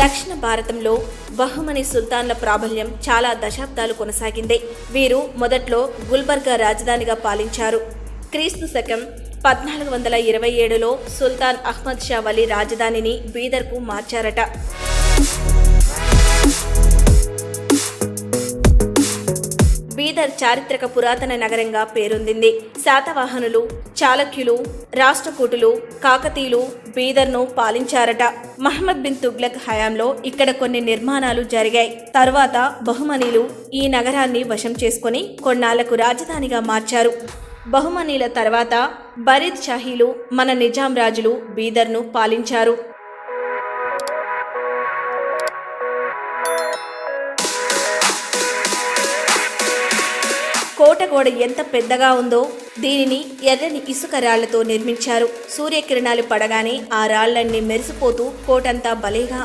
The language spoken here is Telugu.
దక్షిణ భారతంలో బహుమని సుల్తాన్ల ప్రాబల్యం చాలా దశాబ్దాలు కొనసాగింది. వీరు మొదట్లో గుల్బర్గా రాజధానిగా పాలించారు. క్రీస్తు శకం 1427లో సుల్తాన్ అహ్మద్ షా వలి రాజధానిని బీదర్కు మార్చారట. బీదర్ చారిత్రక పురాతన నగరంగా పేరొందింది. శాతవాహనులు, చాళుక్యులు, రాష్ట్రకూటులు, కాకతీయులు బీదర్ను పాలించారట. మహమ్మద్ బిన్ తుగ్లక్ హయాంలో ఇక్కడ కొన్ని నిర్మాణాలు జరిగాయి. తరువాత బహుమనీలు ఈ నగరాన్ని వశం చేసుకుని కొన్నాళ్లకు రాజధానిగా మార్చారు. బహుమనీల తర్వాత బరీద్ షాహీలు మన నిజాం రాజులు బీదర్ను పాలించారు. కోటగోడ ఎంత పెద్దగా ఉందో దీనిని ఎర్రని ఇసుక రాళ్లతో నిర్మించారు. సూర్యకిరణాలు పడగానే ఆ రాళ్లన్నీ మెరిసిపోతూ కోటంతా భలేగా